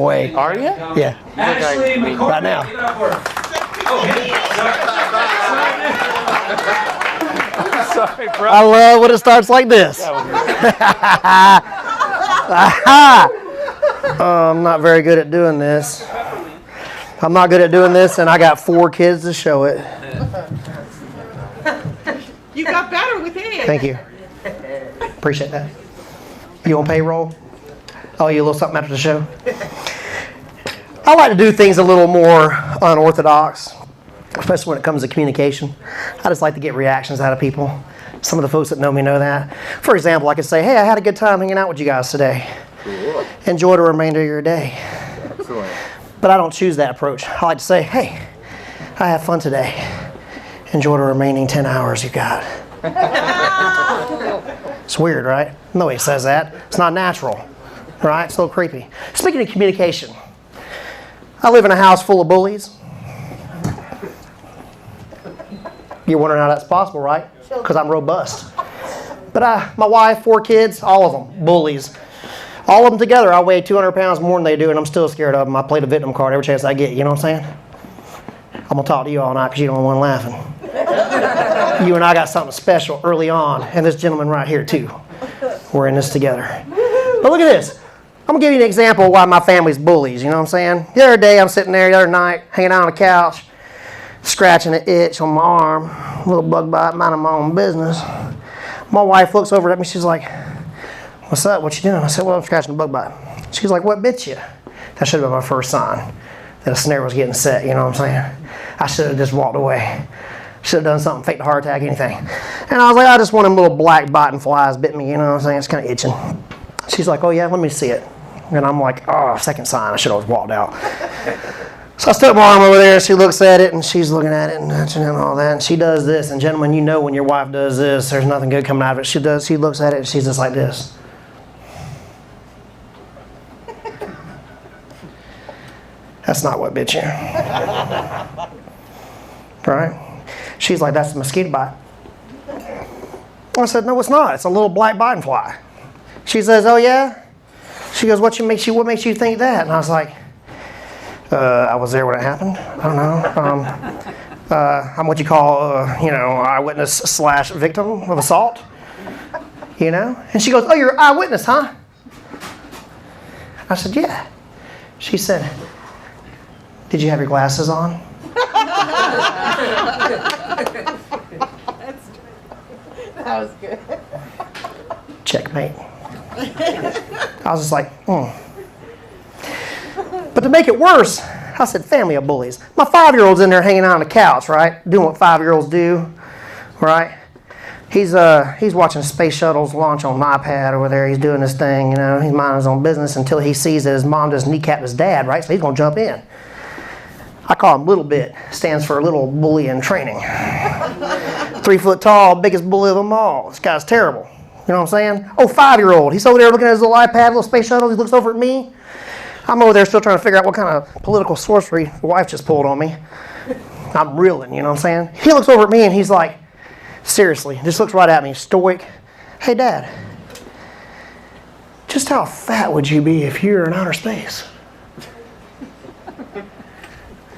way. Are you? Yeah. Ashley McCormick. Right now. Give it up for her. Oh, Sorry, bro. I love when it starts like this. I'm not very good at doing this. I'm not good at doing this, and I got 4 kids to show it. You got better with it. Thank you. Appreciate that. You on payroll? Oh, you a little something after the show? I like to do things a little more unorthodox, especially when it comes to communication. I just like to get reactions out of people. Some of the folks that know me know that. For example, I could say, hey, I had a good time hanging out with you guys today. Cool. Enjoy the remainder of your day. Excellent. But I don't choose that approach. I like to say, hey, I had fun today. Enjoy the remaining 10 hours you got. It's weird, right? Nobody says that. It's not natural, right? It's a little creepy. Speaking of communication, I live in a house full of bullies. You're wondering how that's possible, right? Because I'm robust. But my wife, 4 kids, all of them, bullies. All of them together, I weigh 200 pounds more than they do, and I'm still scared of them. I play the victim card every chance I get, you know what I'm saying? I'm going to talk to you all night because you don't want laughing. You and I got something special early on, and this gentleman right here, too. We're in this together. But look at this. I'm going to give you an example of why my family's bullies, you know what I'm saying? The other day, I'm sitting there the other night, hanging out on the couch, scratching an itch on my arm, a little bug bite, minding my own business. My wife looks over at me, she's like, what's up, what you doing? I said, well, I'm scratching a bug bite. She's like, what bit you? That should have been my first sign that a snare was getting set, you know what I'm saying? I should have just walked away. Should have done something, faked a heart attack, anything. And I was like, I just want them little black biting flies bit me, you know what I'm saying? It's kind of itching. She's like, oh yeah, let me see it. And I'm like, oh, second sign, I should have walked out. So I stuck my arm over there, she looks at it, and she's looking at it and touching it and all that. And she does this, and gentlemen, you know when your wife does this, there's nothing good coming out of it. She looks at it, and she's just like this. That's not what bit you. Right? She's like, that's a mosquito bite. I said, no, it's not. It's a little black biting fly. She says, oh yeah? She goes, what makes you think that? And I was like, I was there when it happened. I don't know. I'm what you call, eyewitness / victim of assault. You know? And she goes, oh, you're an eyewitness, huh? I said, yeah. She said, did you have your glasses on? That was good. Checkmate. I was just like, But to make it worse, I said, family of bullies. My 5-year-old's in there hanging out on the couch, right? Doing what 5-year-olds do, right? He's watching space shuttles launch on an iPad over there. He's doing this thing, you know. He's minding his own business until he sees that his mom just kneecapped his dad, right? So he's going to jump in. I call him Little Bit. Stands for Little Bully in Training. 3 foot tall, biggest bully of them all. This guy's terrible. You know what I'm saying? Oh, 5-year-old. He's over there looking at his little iPad, little space shuttle. He looks over at me. I'm over there still trying to figure out what kind of political sorcery the wife just pulled on me. I'm reeling, you know what I'm saying? He looks over at me and he's like, seriously, just looks right at me, stoic. Hey, Dad, just how fat would you be if you were in outer space?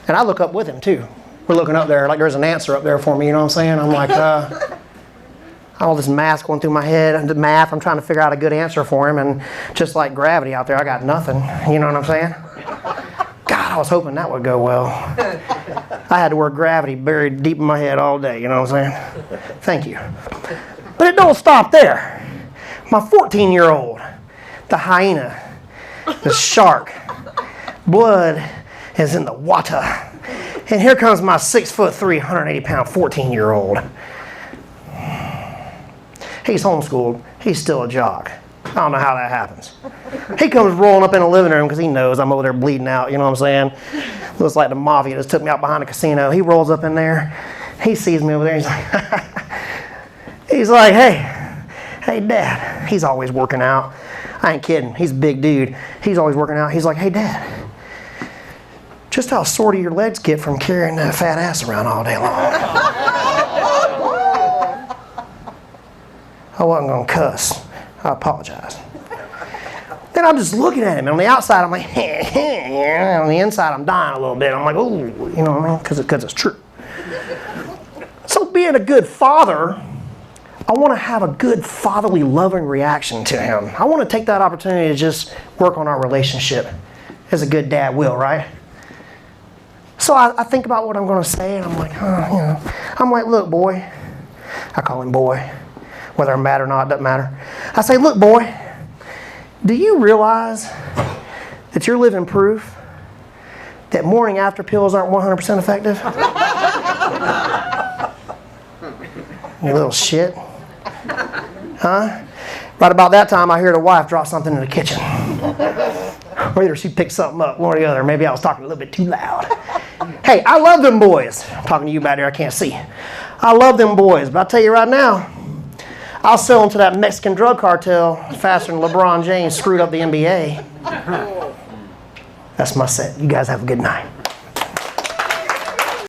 And I look up with him, too. We're looking up there like there's an answer up there for me, you know what I'm saying? I'm like, all this math going through my head, and the math, I'm trying to figure out a good answer for him, and just like gravity out there, I got nothing, you know what I'm saying? God, I was hoping that would go well. I had the word gravity buried deep in my head all day, you know what I'm saying? Thank you. But it don't stop there. My 14-year-old, the hyena, the shark, blood is in the water. And here comes my 6'3", 180-pound 14-year-old. He's homeschooled. He's still a jock. I don't know how that happens. He comes rolling up in the living room because he knows I'm over there bleeding out, you know what I'm saying? Looks like the mafia just took me out behind the casino. He rolls up in there. He sees me over there. He's like, hey, Dad. He's always working out. I ain't kidding. He's a big dude. He's always working out. He's like, hey, Dad, just how sore do your legs get from carrying that fat ass around all day long? I wasn't going to cuss. I apologize. Then And I'm just looking at him. And on the outside, I'm like, yeah. On the inside, I'm dying a little bit. I'm like, ooh, you know what I mean? Because it's true. So being a good father, I want to have a good fatherly loving reaction to him. I want to take that opportunity to just work on our relationship as a good dad will, right? So I think about what I'm going to say, and I'm like, I'm like, look, boy. I call him boy. Whether I'm mad or not, doesn't matter. I say, look, boy, do you realize that you're living proof that morning after pills aren't 100% effective? You little shit. Huh? Right about that time, I hear the wife drop something in the kitchen. Or either she picked something up, one or the other. Maybe I was talking a little bit too loud. Hey, I love them boys. I'm talking to you back there, I can't see. I love them boys, but I'll tell you right now, I'll sell them to that Mexican drug cartel faster than LeBron James screwed up the NBA. That's my set. You guys have a good night.